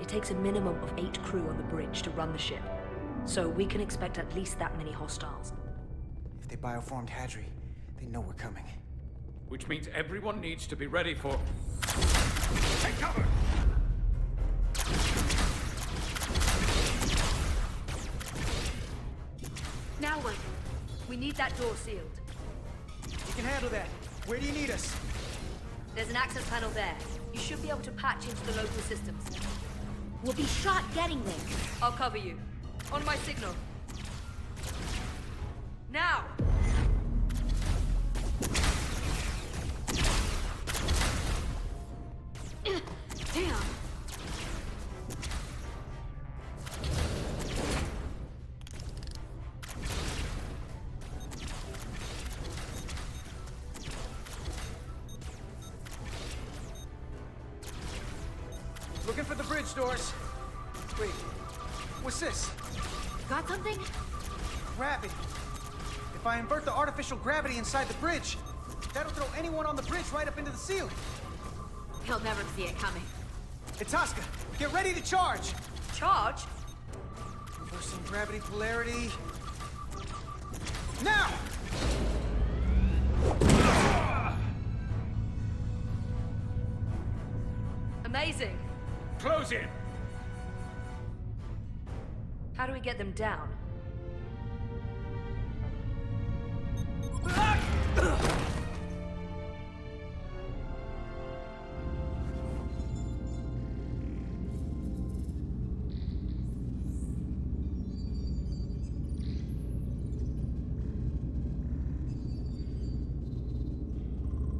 It takes a minimum of 8 crew on the bridge to run the ship. So we can expect at least that many hostiles. If they bioformed Hadri, they know we're coming. Which means everyone needs to be ready for... Take cover! Now what? We need that door sealed. We can handle that. Where do you need us? There's an access panel there. You should be able to patch into the local systems. We'll be shot getting there. I'll cover you. On my signal. Now! Damn. Looking for the bridge doors. Wait, what's this? Got something? Gravity. If I invert the artificial gravity inside the bridge, that'll throw anyone on the bridge right up into the ceiling. He'll never see it coming. Itasca, get ready to charge! Charge? Reversing gravity polarity. Now! Amazing. Close in! How do we get them down?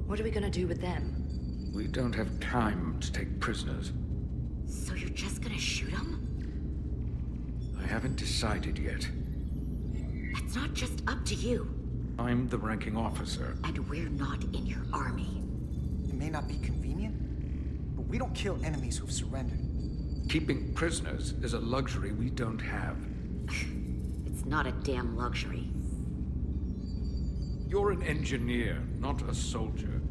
What are we gonna do with them? We don't have time to take prisoners. So you're just gonna shoot him? I haven't decided yet. That's not just up to you. I'm the ranking officer. And we're not in your army. It may not be convenient, but we don't kill enemies who've surrendered. Keeping prisoners is a luxury we don't have. It's not a damn luxury. You're an engineer, not a soldier.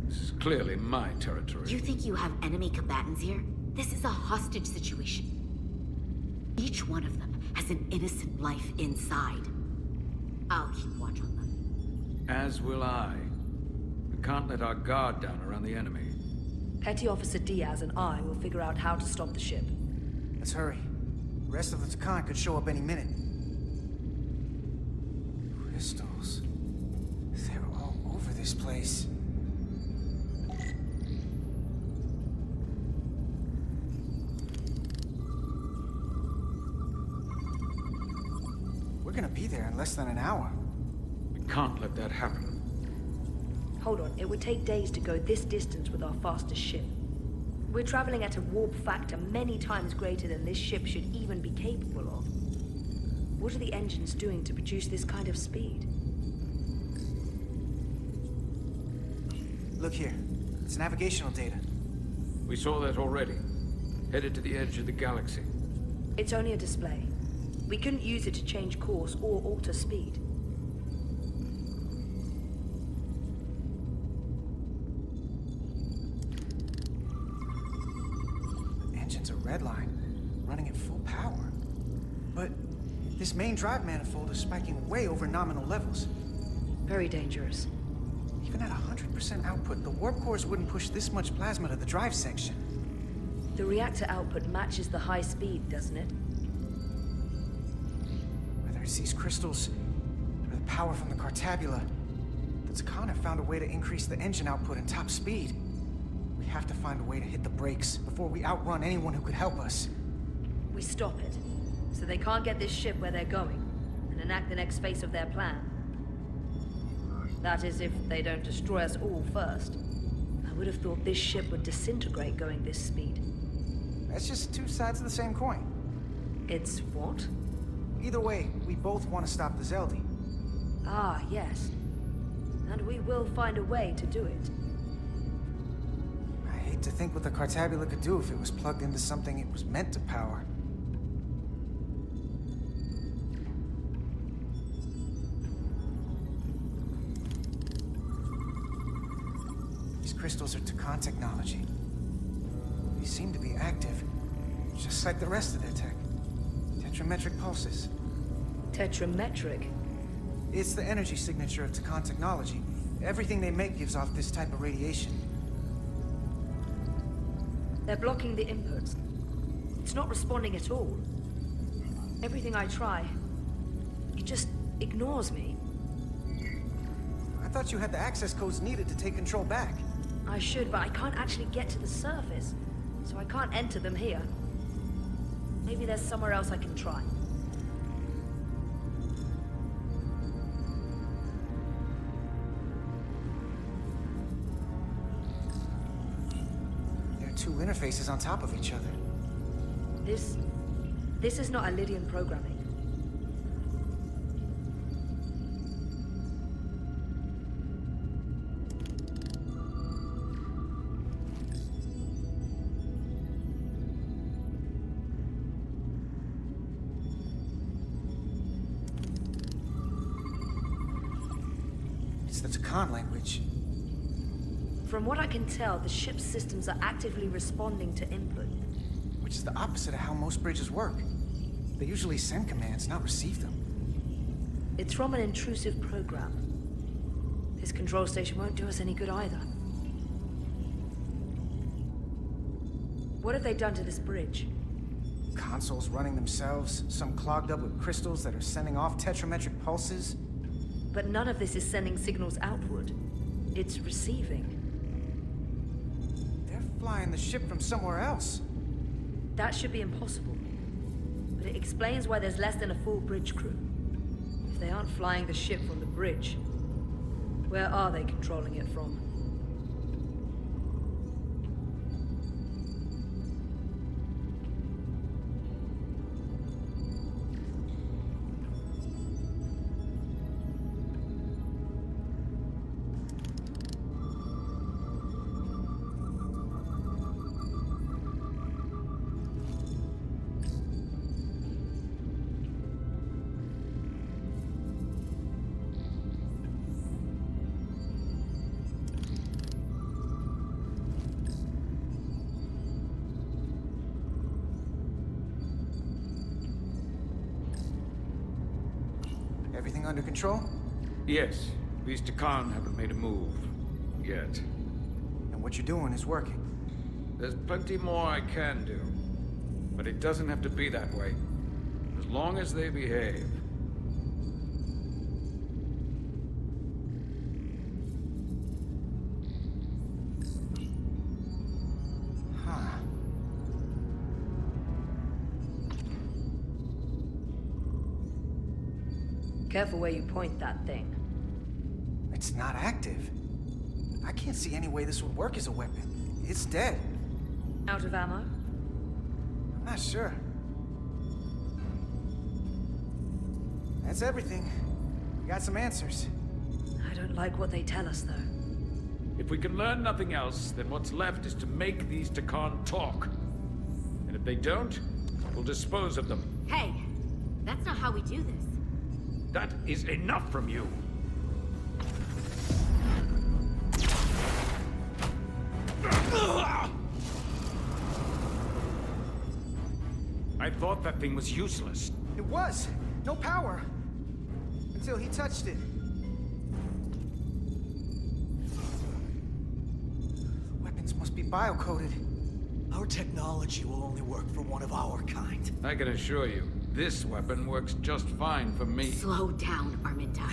This is clearly my territory. You think you have enemy combatants here? This is a hostage situation. Each one of them has an innocent life inside. I'll keep watch on them. As will I. We can't let our guard down around the enemy. Petty Officer Diaz and I will figure out how to stop the ship. Let's hurry. The rest of the Takan could show up any minute. Crystals. They're all over this place. We're gonna be there in less than an hour. We can't let that happen. Hold on, it would take days to go this distance with our fastest ship. We're traveling at a warp factor many times greater than this ship should even be capable of. What are the engines doing to produce this kind of speed? Look here. It's navigational data. We saw that already. Headed to the edge of the galaxy. It's only a display. We couldn't use it to change course or alter speed. The engine's a red line, running at full power. But this main drive manifold is spiking way over nominal levels. Very dangerous. Even at 100% output, the warp cores wouldn't push this much plasma to the drive section. The reactor output matches the high speed, doesn't it? Whether it's these crystals or the power from the Cartabula, the Takan have found a way to increase the engine output and top speed. We have to find a way to hit the brakes before we outrun anyone who could help us. We stop it, so they can't get this ship where they're going, and enact the next phase of their plan. That is, if they don't destroy us all first. I would have thought this ship would disintegrate going this speed. That's just two sides of the same coin. It's what? Either way, we both want to stop the Zeldi. Ah, yes. And we will find a way to do it. I hate to think what the Cartabula could do if it was plugged into something it was meant to power. These crystals are Takan technology. They seem to be active, Just like the rest of their tech. Tetrametric pulses. Tetrametric? It's the energy signature of Takan technology. Everything they make gives off this type of radiation. They're blocking the inputs. It's not responding at all. Everything I try, it just ignores me. I thought you had the access codes needed to take control back. I should, but I can't actually get to the surface, so I can't enter them here. Maybe there's somewhere else I can try. There are two interfaces on top of each other. This is not Lydian programming. It's the Takan language. From what I can tell, the ship's systems are actively responding to input. Which is the opposite of how most bridges work. They usually send commands, not receive them. It's from an intrusive program. This control station won't do us any good either. What have they done to this bridge? Consoles running themselves, some clogged up with crystals that are sending off tetrametric pulses. But none of this is sending signals outward. It's receiving. They're flying the ship from somewhere else. That should be impossible. But it explains why there's less than a full bridge crew. If they aren't flying the ship from the bridge, where are they controlling it from? Everything under control? Yes, these Takan haven't made a move. Yet. And what you're doing is working. There's plenty more I can do. But it doesn't have to be that way. As long as they behave. Huh. Careful where you point that thing. It's not active. I can't see any way this would work as a weapon. It's dead. Out of ammo? I'm not sure. That's everything. We got some answers. I don't like what they tell us, though. If we can learn nothing else, then what's left is to make these Takan talk. And if they don't, we'll dispose of them. Hey, that's not how we do this. That is enough from you. I thought that thing was useless. It was. No power. Until he touched it. Weapons must be biocoded. Our technology will only work for one of our kind. I can assure you, this weapon works just fine for me. Slow down, Arminta.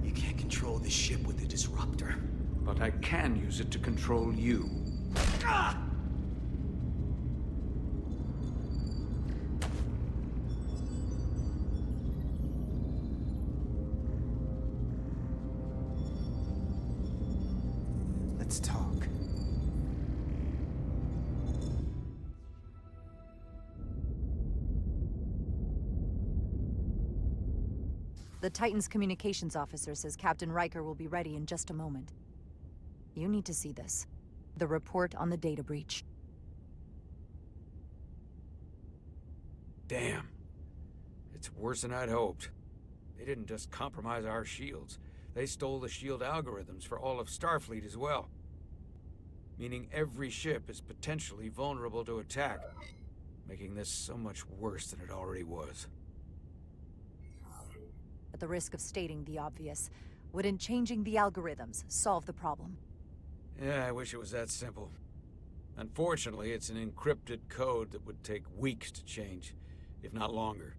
You can't control the ship with the disruptor. But I can use it to control you. Ah! Let's talk. The Titan's communications officer says Captain Riker will be ready in just a moment. You need to see this. The report on the data breach. Damn. It's worse than I'd hoped. They didn't just compromise our shields. They stole the shield algorithms for all of Starfleet as well. meaning every ship is potentially vulnerable to attack, making this so much worse than it already was. At the risk of stating the obvious, wouldn't changing the algorithms solve the problem? Yeah, I wish it was that simple. Unfortunately, it's an encrypted code that would take weeks to change, if not longer.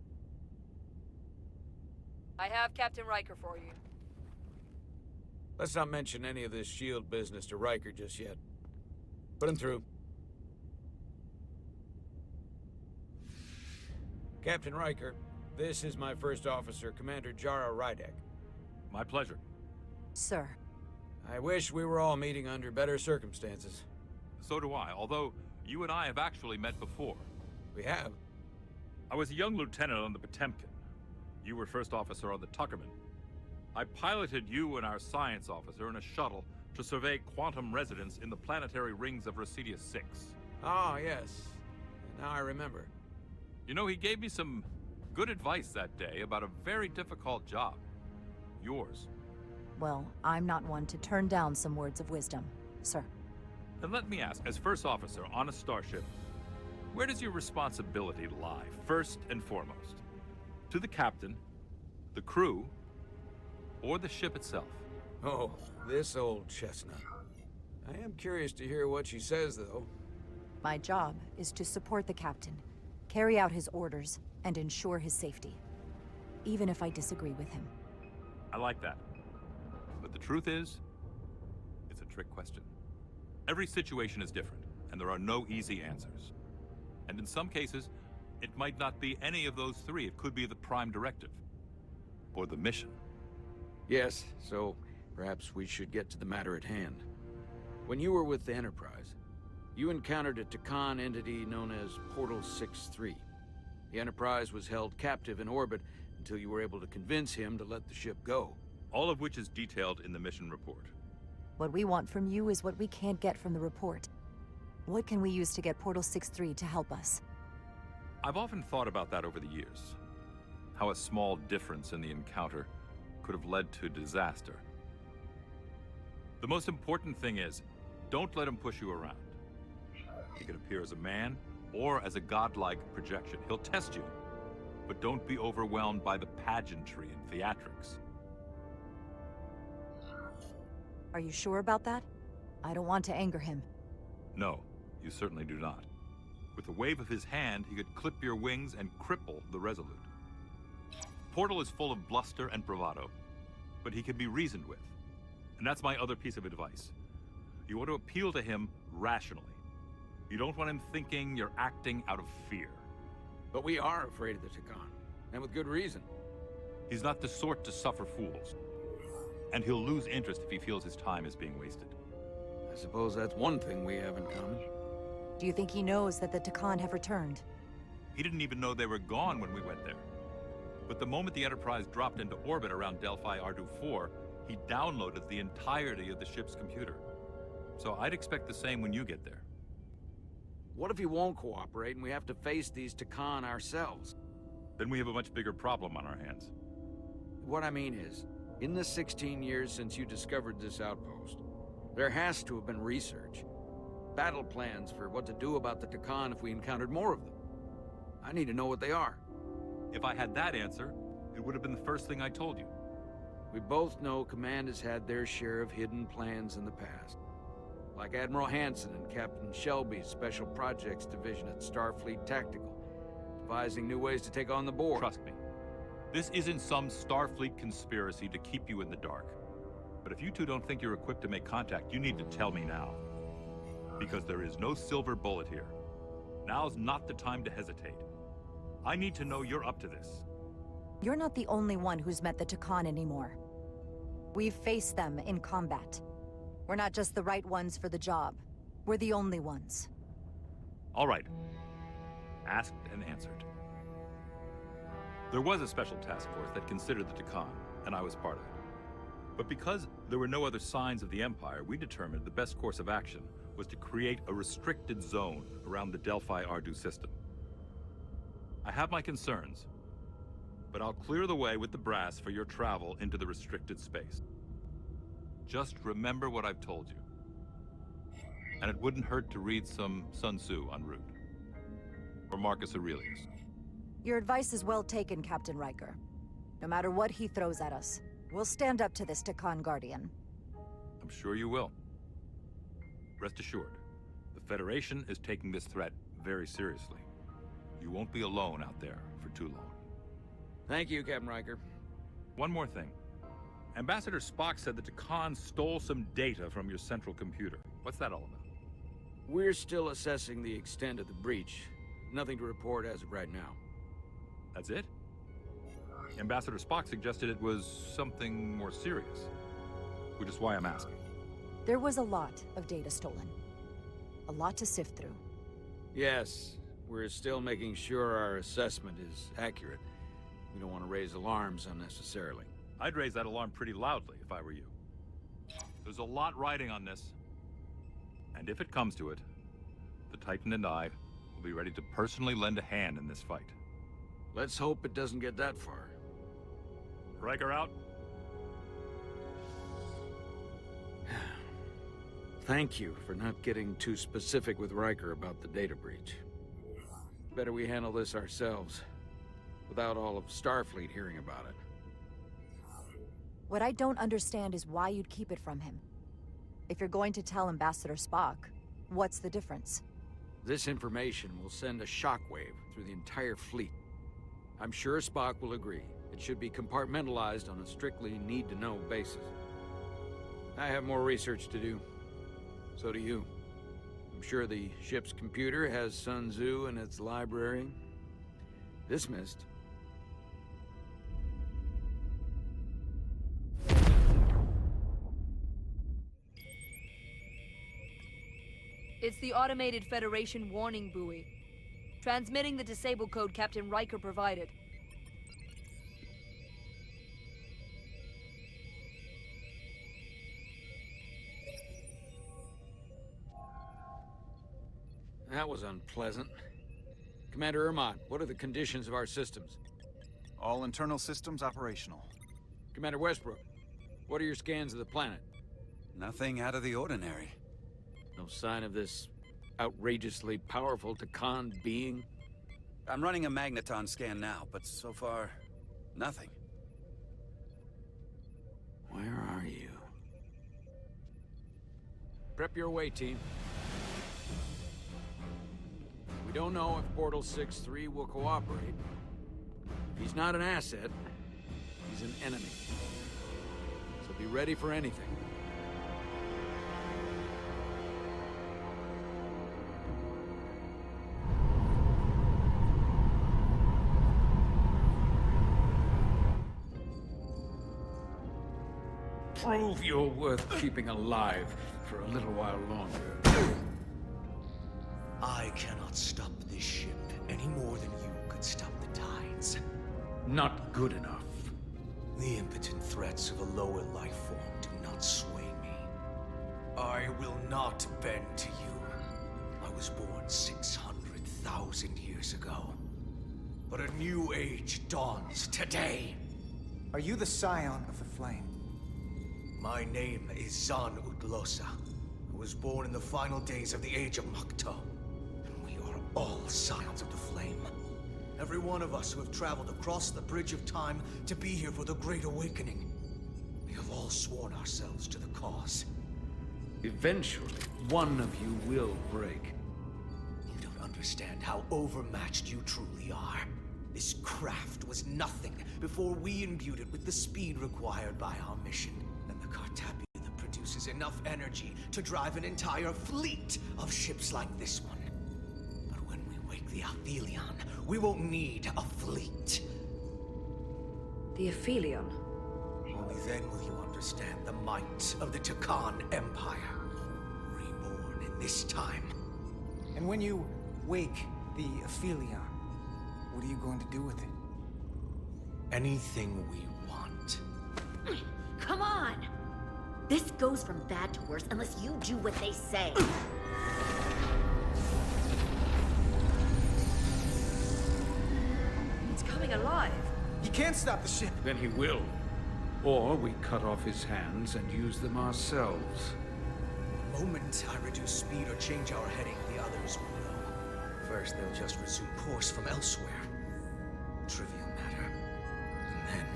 I have Captain Riker for you. Let's not mention any of this SHIELD business to Riker just yet. Put him through. Captain Riker, this is my first officer, Commander Jara Rydek. My pleasure. Sir. I wish we were all meeting under better circumstances. So do I, although you and I have actually met before. We have. I was a young lieutenant on the Potemkin. You were first officer on the Tuckerman. I piloted you and our science officer in a shuttle to survey quantum residence in the planetary rings of Resurgence 6. Ah, yes. Now I remember. You know, he gave me some good advice that day about a very difficult job. Yours. Well, I'm not one to turn down some words of wisdom, sir. And let me ask, as first officer on a starship, where does your responsibility lie, first and foremost? To the captain, the crew, or the ship itself? Oh, this old chestnut. I am curious to hear what she says, though. My job is to support the captain, carry out his orders, and ensure his safety. Even if I disagree with him. I like that. But the truth is, it's a trick question. Every situation is different, and there are no easy answers. And in some cases, it might not be any of those three. It could be the prime directive. Or the mission. Yes, so perhaps we should get to the matter at hand. When you were with the Enterprise, you encountered a Takan entity known as Portal 6-3. The Enterprise was held captive in orbit until you were able to convince him to let the ship go. All of which is detailed in the mission report. What we want from you is what we can't get from the report. What can we use to get Portal 6-3 to help us? I've often thought about that over the years. How a small difference in the encounter could have led to disaster. The most important thing is, don't let him push you around. He can appear as a man or as a godlike projection. He'll test you, but don't be overwhelmed by the pageantry and theatrics. Are you sure about that? I don't want to anger him. No, you certainly do not. With a wave of his hand, he could clip your wings and cripple the Resolute. Portal is full of bluster and bravado, but he can be reasoned with. And that's my other piece of advice. You want to appeal to him rationally. You don't want him thinking you're acting out of fear. But we are afraid of the Takan, and with good reason. He's not the sort to suffer fools. And he'll lose interest if he feels his time is being wasted. I suppose that's one thing we have in common. Do you think he knows that the Takan have returned? He didn't even know they were gone when we went there. But the moment the Enterprise dropped into orbit around Delphi Ardu 4, he downloaded the entirety of the ship's computer. So I'd expect the same when you get there. What if he won't cooperate and we have to face these Takan ourselves? Then we have a much bigger problem on our hands. What I mean is, in the 16 years since you discovered this outpost, there has to have been research. Battle plans for what to do about the Takan if we encountered more of them. I need to know what they are. If I had that answer, it would have been the first thing I told you. We both know Command has had their share of hidden plans in the past. Like Admiral Hansen and Captain Shelby's Special Projects Division at Starfleet Tactical, devising new ways to take on the Borg. Trust me. This isn't some Starfleet conspiracy to keep you in the dark. But if you two don't think you're equipped to make contact, you need to tell me now. Because there is no silver bullet here. Now's not the time to hesitate. I need to know you're up to this. You're not the only one who's met the Takan anymore. We've faced them in combat. We're not just the right ones for the job. We're the only ones. All right. Asked and answered. There was a special task force that considered the Takan, and I was part of it. But because there were no other signs of the Empire, we determined the best course of action was to create a restricted zone around the Delphi Ardu system. I have my concerns, but I'll clear the way with the brass for your travel into the restricted space. Just remember what I've told you. And it wouldn't hurt to read some Sun Tzu en route. Or Marcus Aurelius. Your advice is well taken, Captain Riker. No matter what he throws at us, we'll stand up to this Takan Guardian. I'm sure you will. Rest assured, the Federation is taking this threat very seriously. You won't be alone out there for too long. Thank you, Captain Riker. One more thing. Ambassador Spock said that Takan stole some data from your central computer. What's that all about? We're still assessing the extent of the breach. Nothing to report as of right now. That's it? Ambassador Spock suggested it was something more serious. Which is why I'm asking. There was a lot of data stolen. A lot to sift through. Yes, we're still making sure our assessment is accurate. We don't want to raise alarms unnecessarily. I'd raise that alarm pretty loudly if I were you. There's a lot riding on this. And if it comes to it, the Titan and I will be ready to personally lend a hand in this fight. Let's hope it doesn't get that far. Riker out. Thank you for not getting too specific with Riker about the data breach. Better we handle this ourselves, without all of Starfleet hearing about it. What I don't understand is why you'd keep it from him. If you're going to tell Ambassador Spock, what's the difference? This information will send a shockwave through the entire fleet. I'm sure Spock will agree. It should be compartmentalized on a strictly need-to-know basis. I have more research to do. So do you. I'm sure the ship's computer has Sun Tzu in its library. Dismissed. It's the automated Federation warning buoy. Transmitting the disable code Captain Riker provided. That was unpleasant. Commander Ermont, what are the conditions of our systems? All internal systems operational. Commander Westbrook, what are your scans of the planet? Nothing out of the ordinary. No sign of this outrageously powerful Takan being? I'm running a magneton scan now, but so far, nothing. Where are you? Prep your way, team. We don't know if Portal 6-3 will cooperate. If he's not an asset, he's an enemy. So be ready for anything. Prove you're worth keeping alive for a little while longer. I cannot stop this ship any more than you could stop the tides. Not good enough. The impotent threats of a lower life form do not sway me. I will not bend to you. I was born 600,000 years ago. But a new age dawns today. Are you the scion of the flame? My name is Zan Utlosa. I was born in the final days of the Age of Makto. And we are all scions of the flame. Every one of us who have traveled across the Bridge of Time to be here for the Great Awakening. We have all sworn ourselves to the cause. Eventually, one of you will break. You don't understand how overmatched you truly are. This craft was nothing before we imbued it with the speed required by our mission. And the Cartabula produces enough energy to drive an entire fleet of ships like this one. But when we wake the Aphelion, we won't need a fleet. The Aphelion? Only then will you understand the might of the Takan Empire. Reborn in this time. And when you wake the Aphelion, what are you going to do with it? Anything we want. Come on! This goes from bad to worse unless you do what they say. It's coming alive. You can't stop the ship. Then he will. Or we cut off his hands and use them ourselves. moment I reduce speed or change our heading, the others will know. First, they'll just resume course from elsewhere. Trivial matter. And then,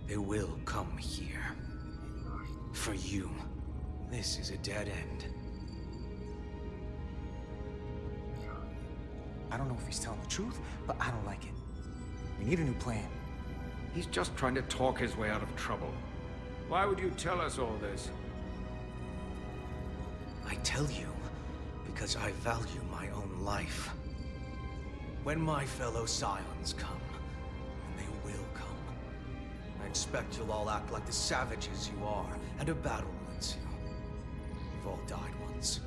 they will come here. For you, this is a dead end. I don't know if he's telling the truth, but I don't like it. We need a new plan. He's just trying to talk his way out of trouble. Why would you tell us all this? I tell you, because I value my own life. When my fellow Scions come, and they will come, I expect you'll all act like the savages you are, and a battle will ensue. We've all died once.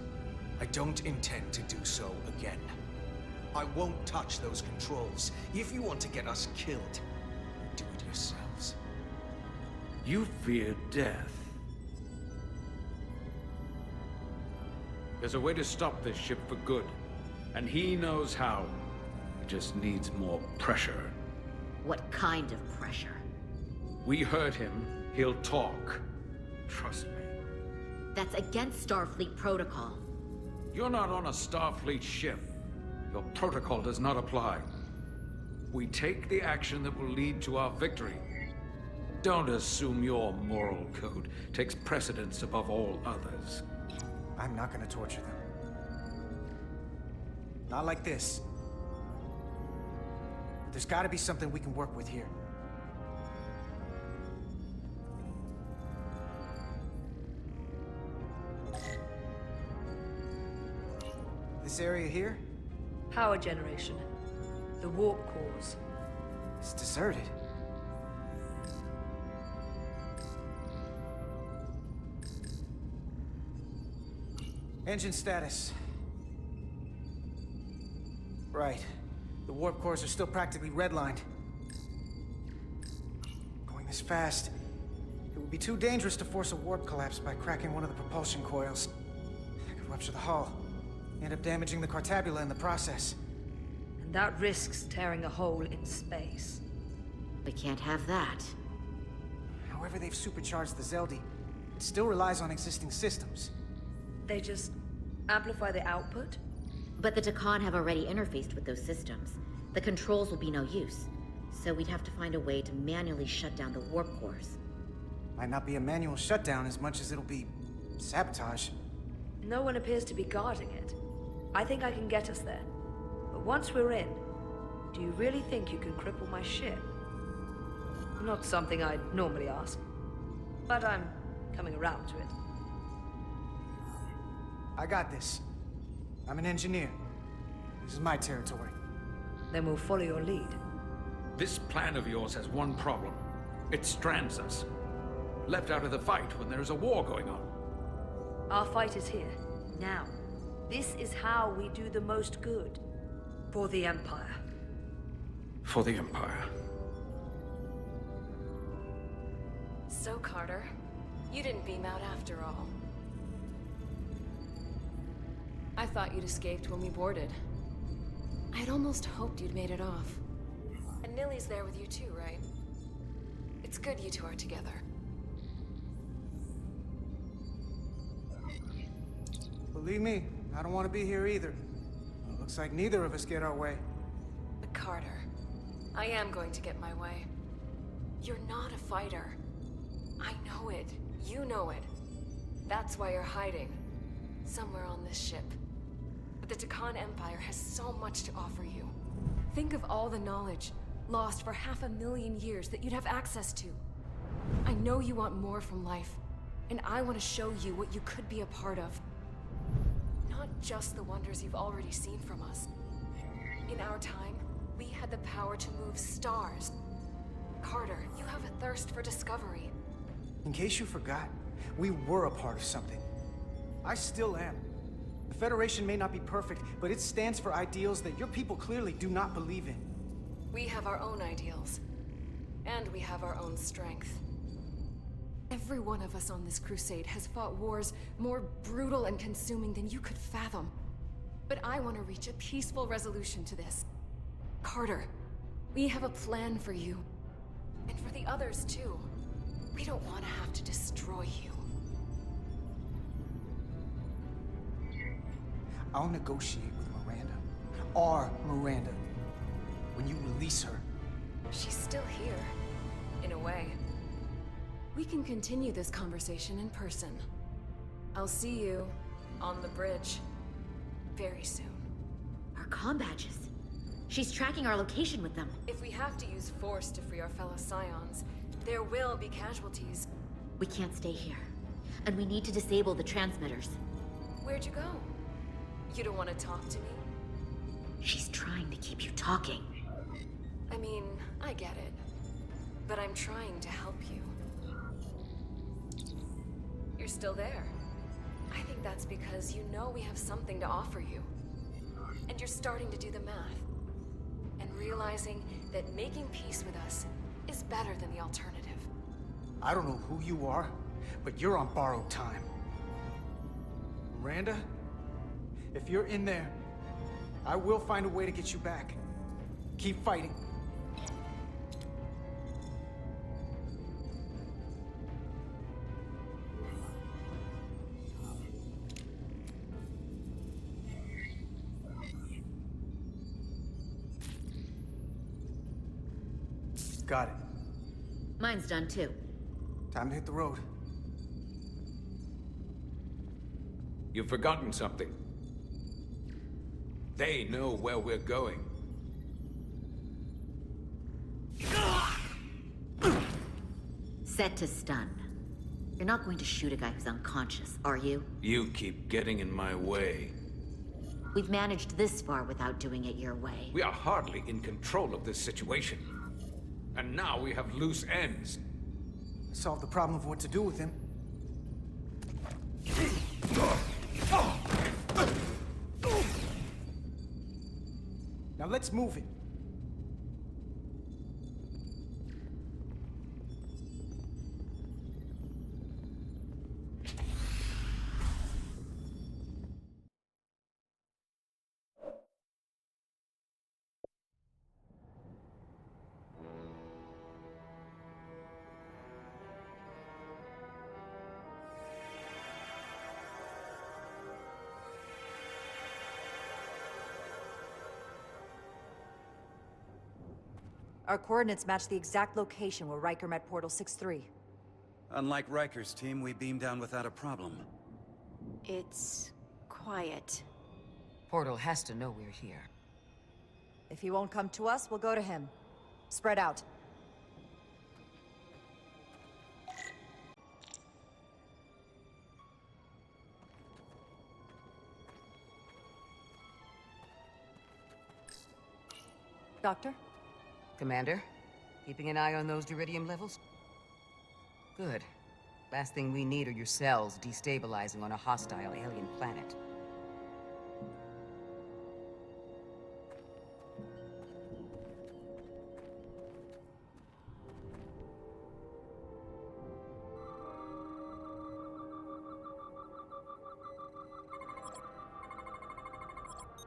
I don't intend to do so again. I won't touch those controls. If you want to get us killed, do it yourselves. You fear death. There's a way to stop this ship for good, and he knows how. It just needs more pressure. What kind of pressure? We hurt him, he'll talk. Trust me. That's against Starfleet protocol. You're not on a Starfleet ship. Your protocol does not apply. We take the action that will lead to our victory. Don't assume your moral code takes precedence above all others. I'm not gonna torture them. Not like this. But there's gotta be something we can work with here. This area here? Power generation. The warp cores. It's deserted. Engine status. Right. The warp cores are still practically redlined. Going this fast, it would be too dangerous to force a warp collapse by cracking one of the propulsion coils. I could rupture the hull, end up damaging the Cartabula in the process. And that risks tearing a hole in space. We can't have that. However they've supercharged the Zeldi, it still relies on existing systems. They just amplify the output? But the Takan have already interfaced with those systems. The controls will be no use. So we'd have to find a way to manually shut down the warp cores. Might not be a manual shutdown as much as it'll be sabotage. No one appears to be guarding it. I think I can get us there. But once we're in, do you really think you can cripple my ship? Not something I'd normally ask. But I'm coming around to it. I got this. I'm an engineer. This is my territory. Then we'll follow your lead. This plan of yours has one problem. It strands us. Left out of the fight when there is a war going on. Our fight is here, now. This is how we do the most good. For the Empire. For the Empire. So, Carter, you didn't beam out after all. I thought you'd escaped when we boarded. I had almost hoped you'd made it off. And Nilly's there with you too, right? It's good you two are together. Believe me, I don't want to be here either. It looks like neither of us get our way. But Carter, I am going to get my way. You're not a fighter. I know it. You know it. That's why you're hiding. Somewhere on this ship. But the Takan Empire has so much to offer you. Think of all the knowledge lost for 500,000 years that you'd have access to. I know you want more from life, and I want to show you what you could be a part of. Not just the wonders you've already seen from us. In our time, we had the power to move stars. Carter, you have a thirst for discovery. In case you forgot, we were a part of something. I still am. The Federation may not be perfect, but it stands for ideals that your people clearly do not believe in. We have our own ideals. And we have our own strength. Every one of us on this crusade has fought wars more brutal and consuming than you could fathom. But I want to reach a peaceful resolution to this. Carter, we have a plan for you. And for the others, too. We don't want to have to destroy you. I'll negotiate with Miranda. Our Miranda. When you release her. She's still here, in a way. We can continue this conversation in person. I'll see you on the bridge very soon. Our comm badges. She's tracking our location with them. If we have to use force to free our fellow Scions, there will be casualties. We can't stay here. And we need to disable the transmitters. Where'd you go? You don't want to talk to me? She's trying to keep you talking. I mean, I get it. But I'm trying to help you. You're still there. I think that's because you know we have something to offer you. And you're starting to do the math. And realizing that making peace with us is better than the alternative. I don't know who you are, but you're on borrowed time. Miranda, if you're in there, I will find a way to get you back. Keep fighting. Got it. Mine's done too. Time to hit the road. You've forgotten something. They know where we're going. Set to stun. You're not going to shoot a guy who's unconscious, are you? You keep getting in my way. We've managed this far without doing it your way. We are hardly in control of this situation. And now we have loose ends. Solve the problem of what to do with him. Now let's move it. Our coordinates match the exact location where Riker met Portal 6-3. Unlike Riker's team, we beamed down without a problem. It's quiet. Portal has to know we're here. If he won't come to us, we'll go to him. Spread out. Doctor? Commander, keeping an eye on those Iridium levels? Good. Last thing we need are your cells destabilizing on a hostile alien planet.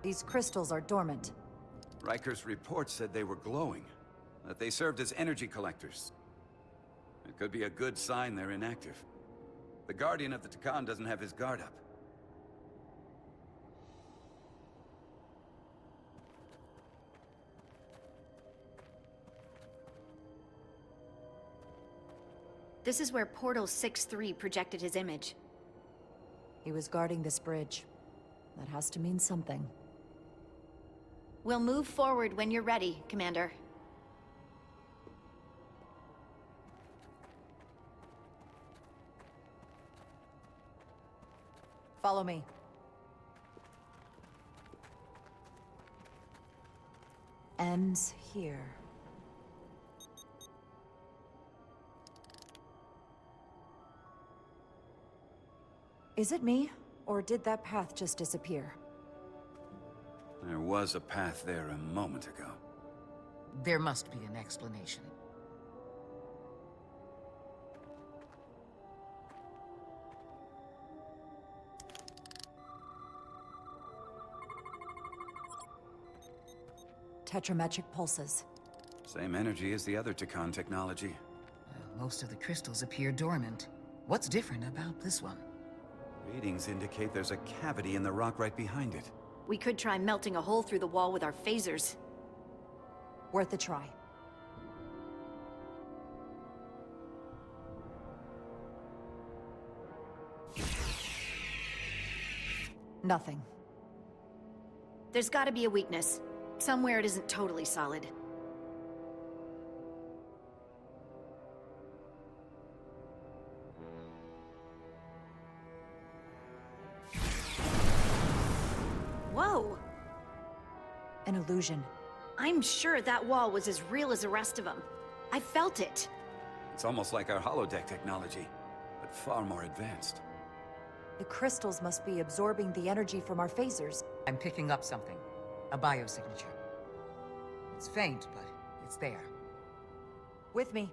These crystals are dormant. Riker's report said they were glowing, that they served as energy collectors. It could be a good sign they're inactive. The Guardian of the Takan doesn't have his guard up. This is where Portal 6-3 projected his image. He was guarding this bridge. That has to mean something. We'll move forward when you're ready, Commander. Follow me. Ends here. Is it me, or did that path just disappear? There was a path there a moment ago. There must be an explanation. Tetrametric pulses. Same energy as the other Takan technology. Most of the crystals appear dormant. What's different about this one? Readings indicate there's a cavity in the rock right behind it. We could try melting a hole through the wall with our phasers. Worth a try. Nothing. There's gotta be a weakness. Somewhere it isn't totally solid. Whoa! An illusion. I'm sure that wall was as real as the rest of them. I felt it. It's almost like our holodeck technology, but far more advanced. The crystals must be absorbing the energy from our phasers. I'm picking up something. A biosignature. It's faint, but it's there. With me.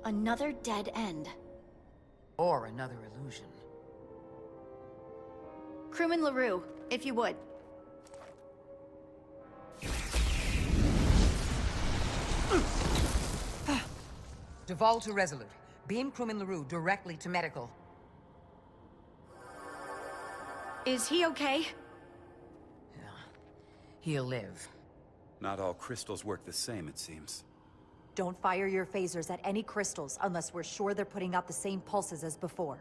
Another dead end. Or another illusion. Crewman LaRue, if you would. Duval to Resolute. Beam crewman LaRue directly to medical. Is he okay? Yeah. He'll live. Not all crystals work the same, it seems. Don't fire your phasers at any crystals unless we're sure they're putting out the same pulses as before.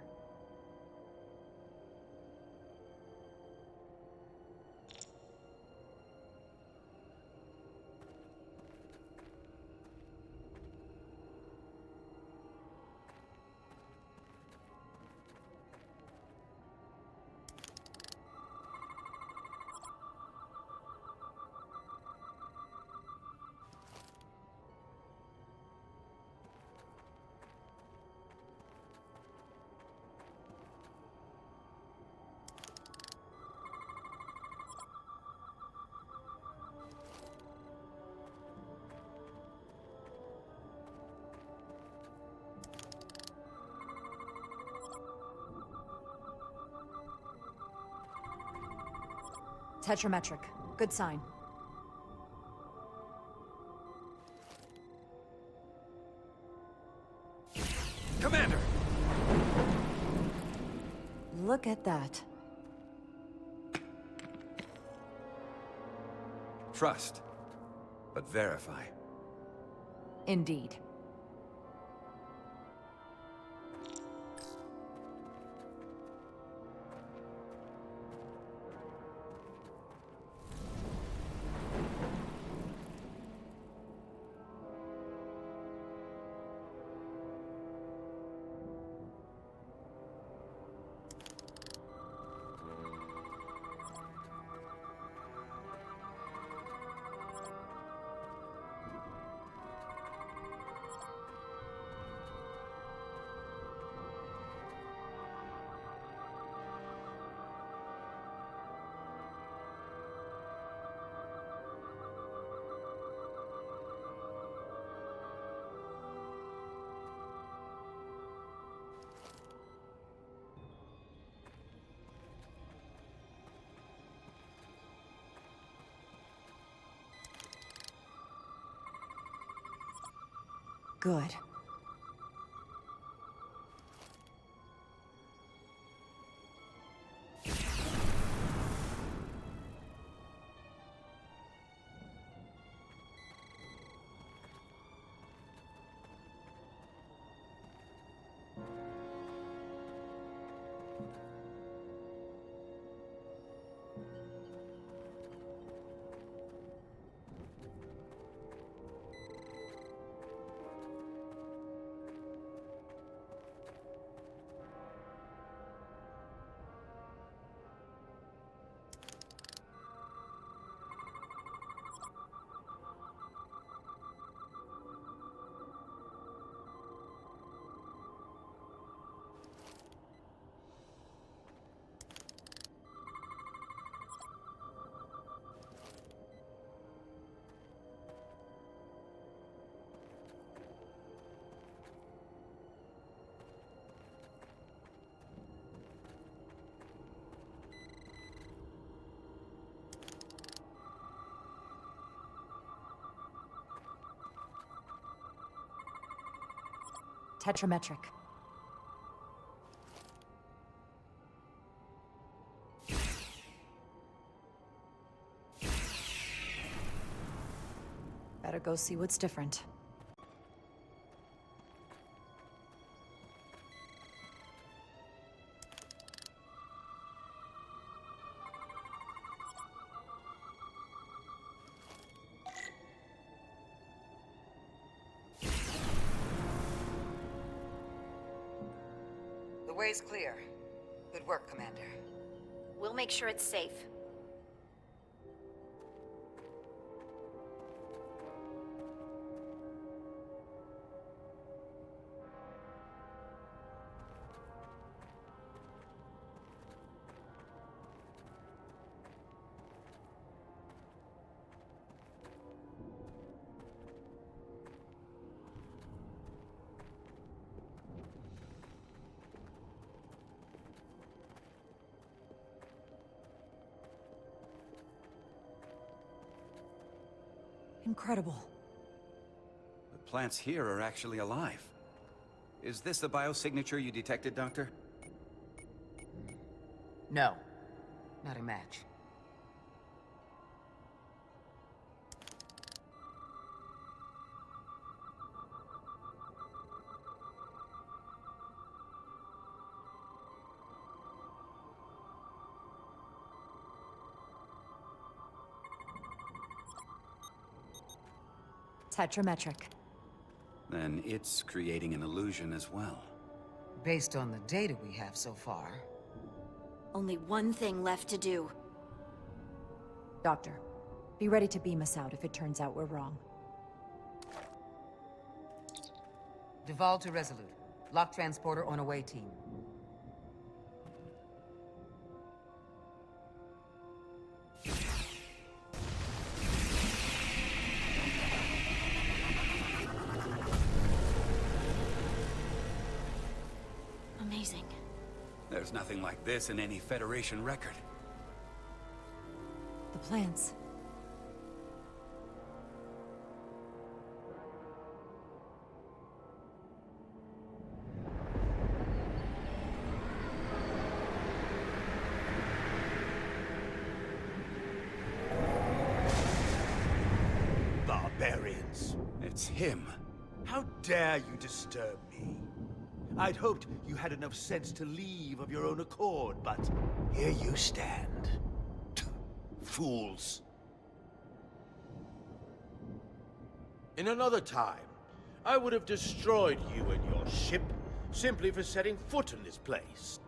Tetrametric. Good sign. Commander! Look at that. Trust, but verify. Indeed. Good. Tetrametric. Better go see what's different. The way's clear. Good work, Commander. We'll make sure it's safe. Incredible. The plants here are actually alive. Is this the biosignature you detected, Doctor? No. Not a match. Tetrametric. Then it's creating an illusion as well. Based on the data we have so far. Only one thing left to do. Doctor, be ready to beam us out if it turns out we're wrong. Duval to Resolute. Lock transporter on away team. Amazing. There's nothing like this in any Federation record. The plants. Barbarians. It's him. How dare you disturb me? I'd hoped you had enough sense to leave of your own accord, but here you stand. Fools. In another time, I would have destroyed you and your ship simply for setting foot in this place.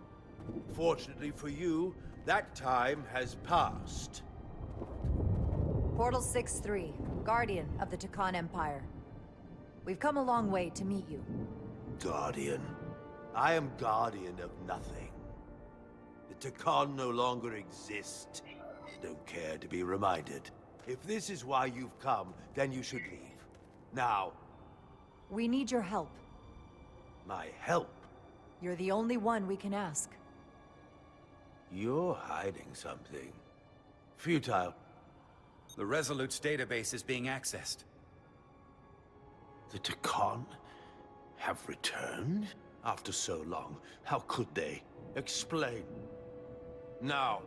Fortunately for you, that time has passed. Portal 6-3, Guardian of the Takan Empire. We've come a long way to meet you. Guardian? I am guardian of nothing. The Takan no longer exist. Don't care to be reminded. If this is why you've come, then you should leave. Now. We need your help. My help? You're the only one we can ask. You're hiding something. Futile. The Resolute's database is being accessed. The Takan have returned? After so long, how could they? Explain. Now.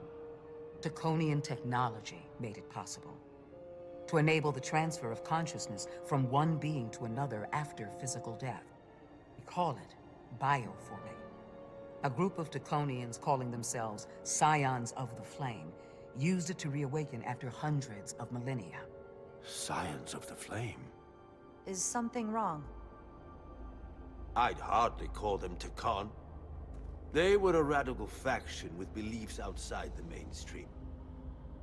Draconian technology made it possible. To enable the transfer of consciousness from one being to another after physical death. We call it bioforming. A group of Draconians calling themselves Scions of the Flame used it to reawaken after hundreds of millennia. Scions of the Flame? Is something wrong? I'd hardly call them Takan. They were a radical faction with beliefs outside the mainstream.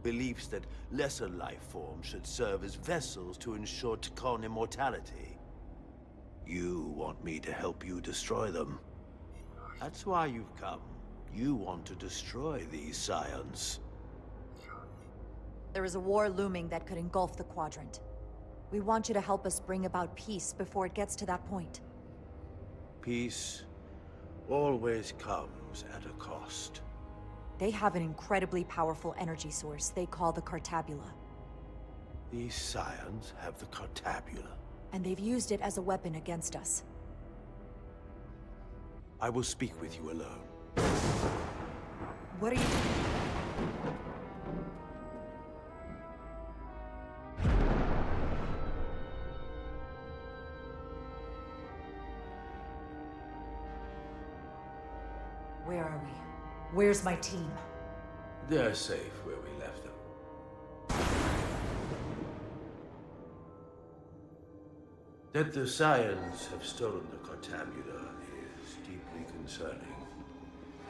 Beliefs that lesser life forms should serve as vessels to ensure Takan immortality. You want me to help you destroy them. That's why you've come. You want to destroy these Scions. There is a war looming that could engulf the Quadrant. We want you to help us bring about peace before it gets to that point. Peace always comes at a cost. They have an incredibly powerful energy source they call the Cartabula. These Scions have the Cartabula. And they've used it as a weapon against us. I will speak with you alone. What are you... Where are we? Where's my team? They're safe where we left them. That the Scions have stolen the Cartabula is deeply concerning.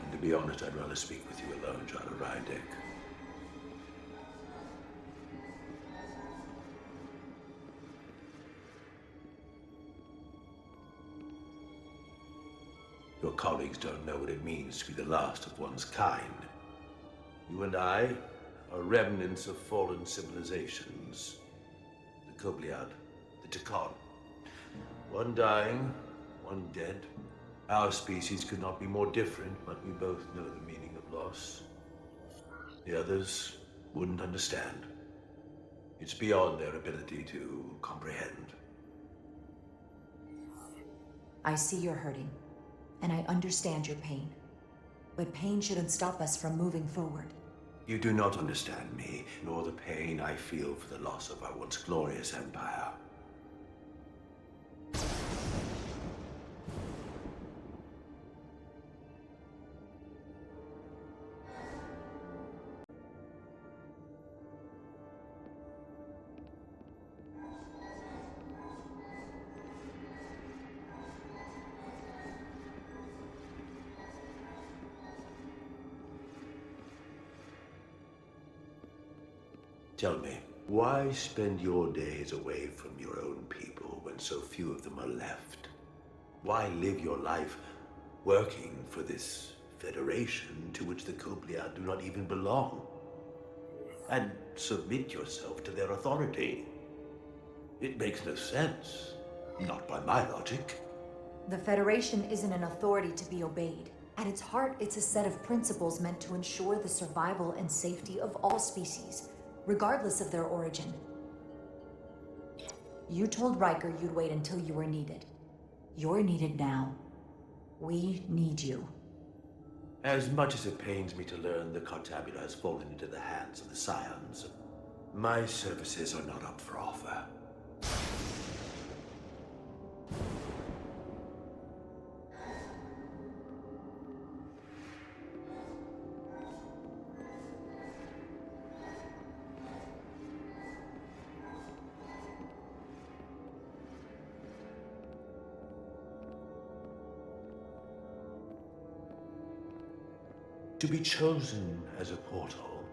And to be honest, I'd rather speak with you alone, John Rydick. Your colleagues don't know what it means to be the last of one's kind. You and I are remnants of fallen civilizations. The Kobliad, the Takon. One dying, one dead. Our species could not be more different, but we both know the meaning of loss. The others wouldn't understand. It's beyond their ability to comprehend. I see you're hurting, and I understand your pain. But pain shouldn't stop us from moving forward. You do not understand me, nor the pain I feel for the loss of our once glorious empire. Tell me, why spend your days away from your own people when so few of them are left? Why live your life working for this federation to which the Kobliad do not even belong? And submit yourself to their authority? It makes no sense. Not by my logic. The Federation isn't an authority to be obeyed. At its heart, it's a set of principles meant to ensure the survival and safety of all species, regardless of their origin. You told Riker you'd wait until you were needed. You're needed now. We need you. As much as it pains me to learn the Cartabula has fallen into the hands of the Scions, my services are not up for offer. To be chosen as a portal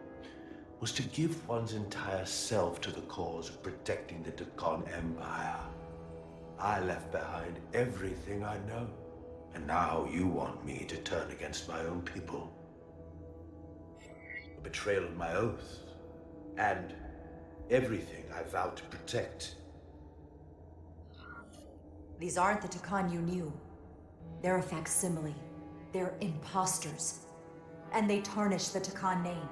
was to give one's entire self to the cause of protecting the Takon Empire. I left behind everything I know, and now you want me to turn against my own people. A betrayal of my oath, and everything I vowed to protect. These aren't the Takon you knew. They're a facsimile. They're imposters. And they tarnish the Takon name.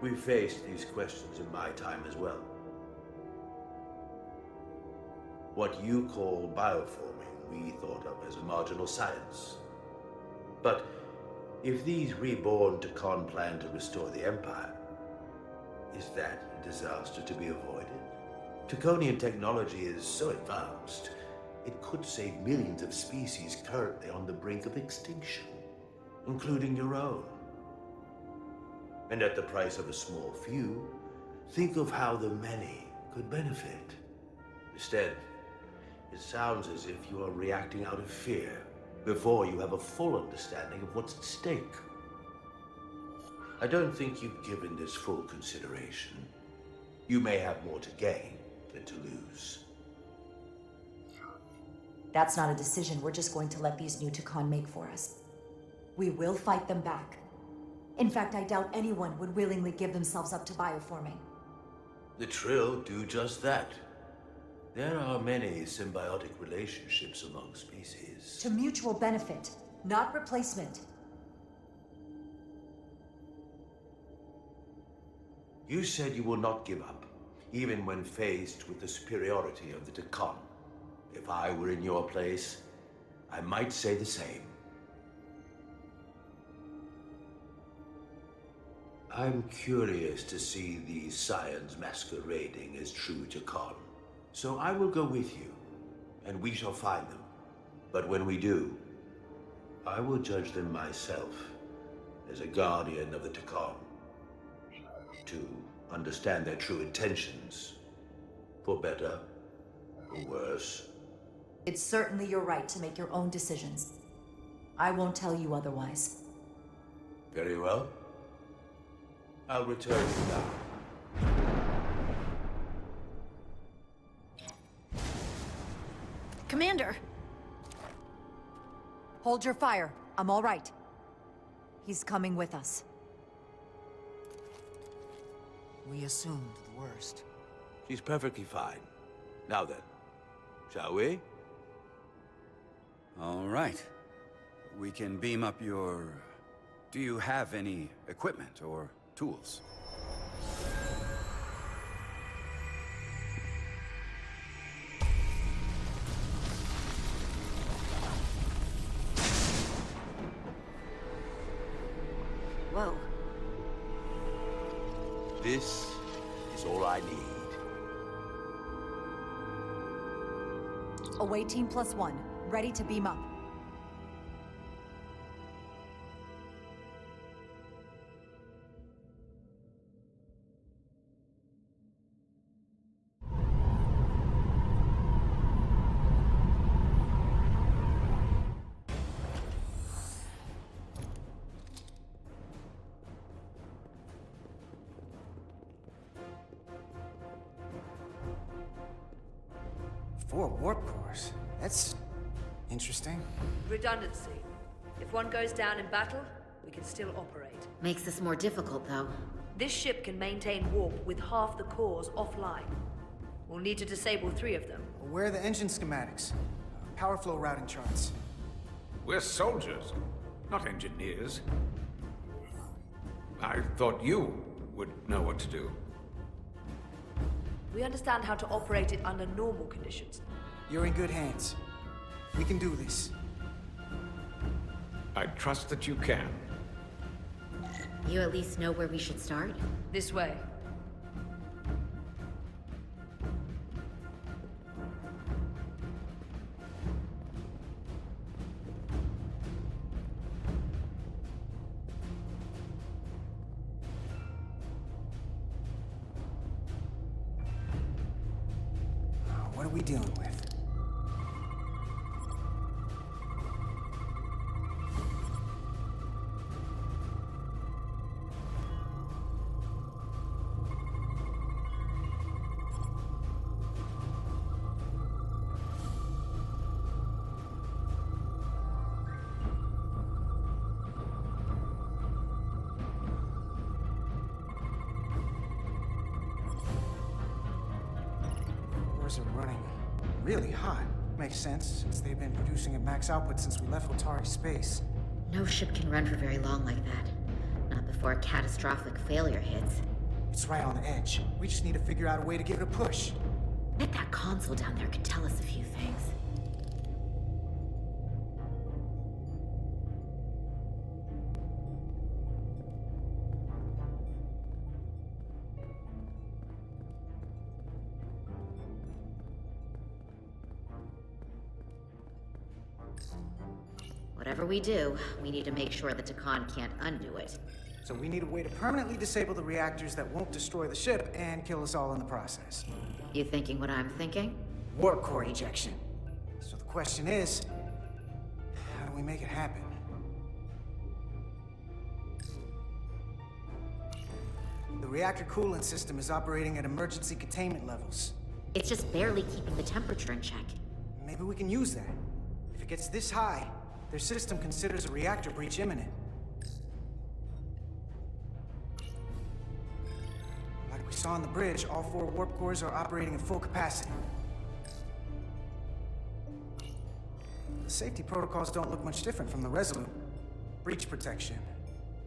We faced these questions in my time as well. What you call bioforming, we thought of as a marginal science. But if these reborn Takon plan to restore the Empire, is that a disaster to be avoided? Takonian technology is so advanced, it could save millions of species currently on the brink of extinction, including your own. And at the price of a small few, think of how the many could benefit. Instead, it sounds as if you are reacting out of fear before you have a full understanding of what's at stake. I don't think you've given this full consideration. You may have more to gain than to lose. That's not a decision we're just going to let these new Takon make for us. We will fight them back. In fact, I doubt anyone would willingly give themselves up to bioforming. The Trill do just that. There are many symbiotic relationships among species. To mutual benefit, not replacement. You said you will not give up, even when faced with the superiority of the Takon. If I were in your place, I might say the same. I'm curious to see these scions masquerading as true Takon. So I will go with you, and we shall find them. But when we do, I will judge them myself as a guardian of the Takon, to understand their true intentions, for better or worse. It's certainly your right to make your own decisions. I won't tell you otherwise. Very well. I'll return you now. Commander! Hold your fire. I'm all right. He's coming with us. We assumed the worst. She's perfectly fine. Now then, shall we? All right. We can beam up your... Do you have any equipment or tools? Whoa. This is all I need. Away team +1, ready to beam up. Four warp cores? That's interesting. Redundancy. If one goes down in battle, we can still operate. Makes this more difficult, though. This ship can maintain warp with half the cores offline. We'll need to disable 3 of them. Where are the engine schematics? Power flow routing charts. We're soldiers, not engineers. I thought you would know what to do. We understand how to operate it under normal conditions. You're in good hands. We can do this. I trust that you can. You at least know where we should start? This way. What are we dealing with? Are running really hot. Makes sense, since they've been producing at max output since we left Otari space. No ship can run for very long like that. Not before a catastrophic failure hits. It's right on the edge. We just need to figure out a way to give it a push. Bet that console down there could tell us a few things. Whatever we do, we need to make sure the Takon can't undo it. So we need a way to permanently disable the reactors that won't destroy the ship and kill us all in the process. You thinking what I'm thinking? Warp core ejection. So the question is, how do we make it happen? The reactor coolant system is operating at emergency containment levels. It's just barely keeping the temperature in check. Maybe we can use that. If it gets this high, their system considers a reactor breach imminent. Like we saw on the bridge, all 4 warp cores are operating at full capacity. The safety protocols don't look much different from the Resolute. Breach protection.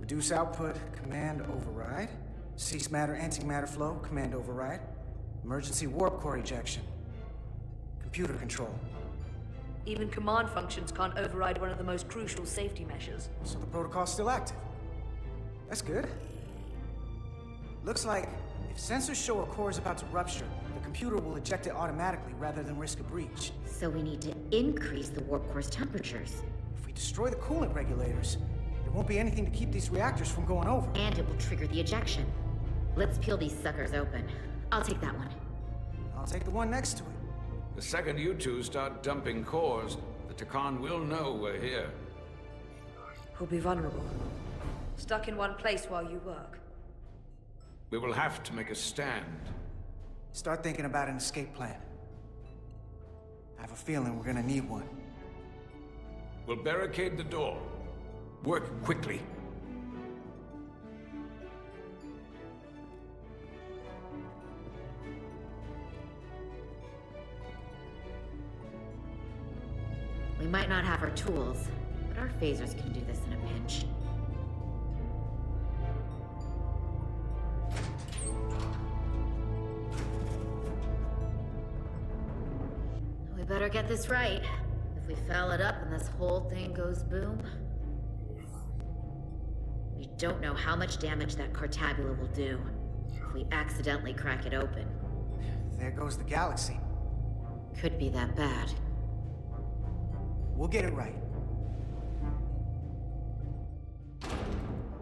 Reduce output, command override. Cease matter, antimatter flow, command override. Emergency warp core ejection. Computer control. Even command functions can't override one of the most crucial safety measures. So the protocol's still active. That's good. Looks like if sensors show a core is about to rupture, the computer will eject it automatically rather than risk a breach. So we need to increase the warp core's temperatures. If we destroy the coolant regulators, there won't be anything to keep these reactors from going over. And it will trigger the ejection. Let's peel these suckers open. I'll take that one. I'll take the one next to it. The second you two start dumping cores, the Takan will know we're here. We'll be vulnerable. Stuck in one place while you work. We will have to make a stand. Start thinking about an escape plan. I have a feeling we're gonna need one. We'll barricade the door. Work quickly. We might not have our tools, but our phasers can do this in a pinch. We better get this right. If we foul it up and this whole thing goes boom... We don't know how much damage that Cartabula will do if we accidentally crack it open. There goes the galaxy. Could be that bad. We'll get it right.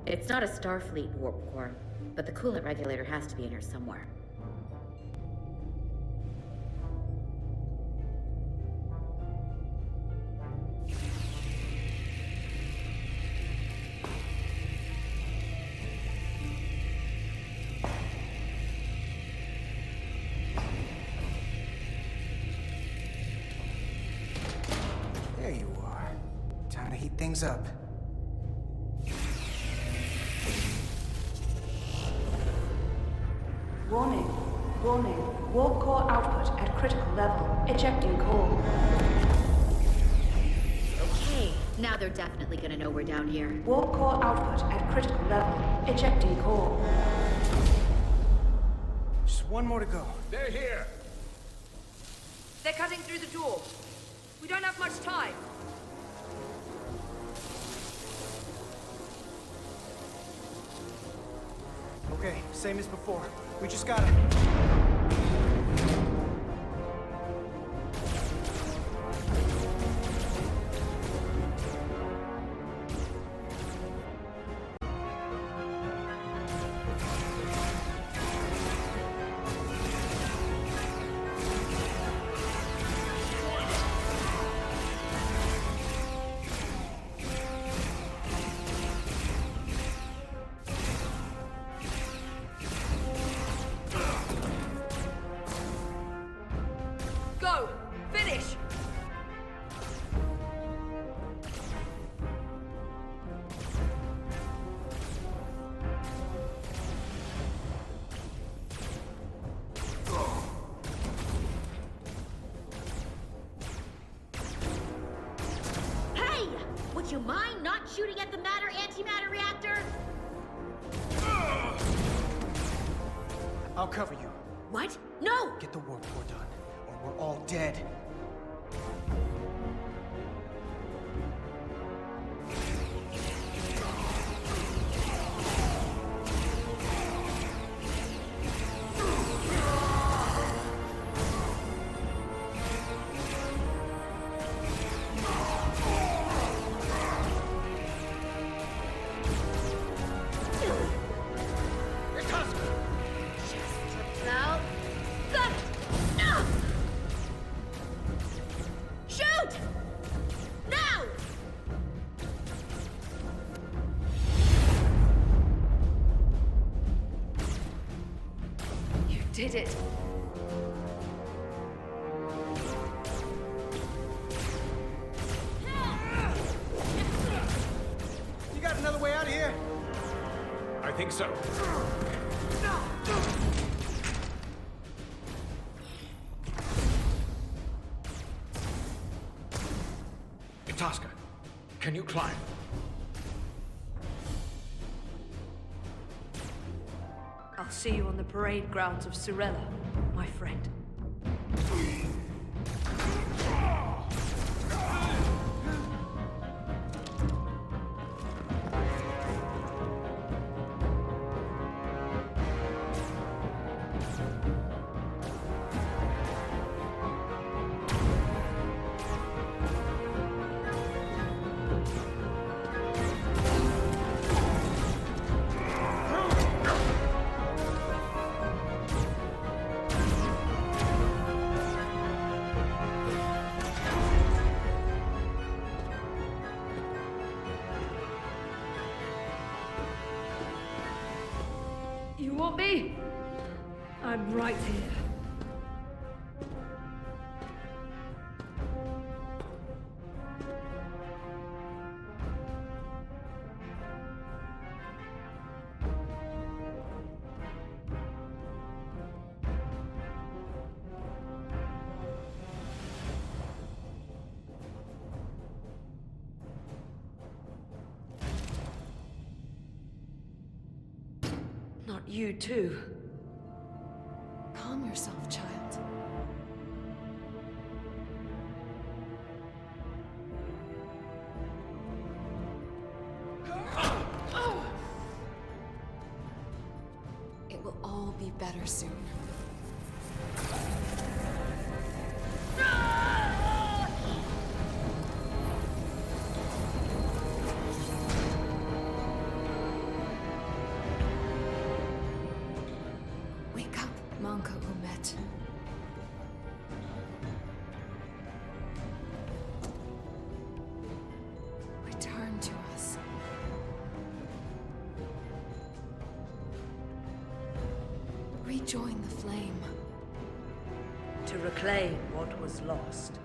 It's not a Starfleet warp core, but the coolant regulator has to be in here somewhere. There you are. Time to heat things up. Warning. Warning. Warp core output at critical level. Ejecting core. Okay, now they're definitely gonna know we're down here. Warp core output at critical level. Ejecting core. Just one more to go. They're here! They're cutting through the door. We don't have much time. Okay, same as before. We just gotta... Go! Finish! Hey! Would you mind not shooting at the matter-antimatter reactor? I'll cover you. What? No! Get the warp core done, or we're all dead. Now, got it! No! Shoot! Now! You did it. You got another way out of here? I think so. Itasca, can you climb? I'll see you on the parade grounds of Surella, my friend. want me? I'm right here. Not you, too. Calm yourself, child. It will all be better soon. Wake up, Manka Umet. Return to us. Rejoin the flame. To reclaim what was lost.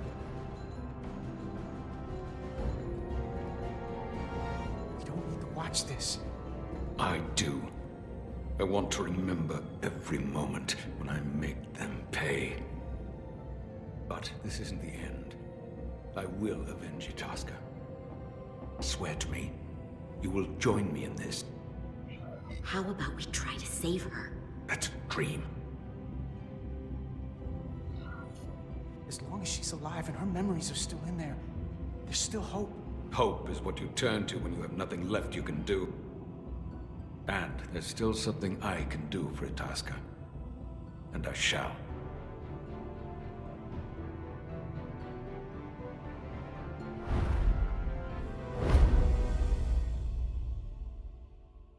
We don't need to watch this. I do. I want to remember every moment when I make them pay. But this isn't the end. I will avenge Itasca. Swear to me, you will join me in this. How about we try to save her? That's a dream. As long as she's alive and her memories are still in there, there's still hope. Hope is what you turn to when you have nothing left you can do. And there's still something I can do for Itasca. And I shall.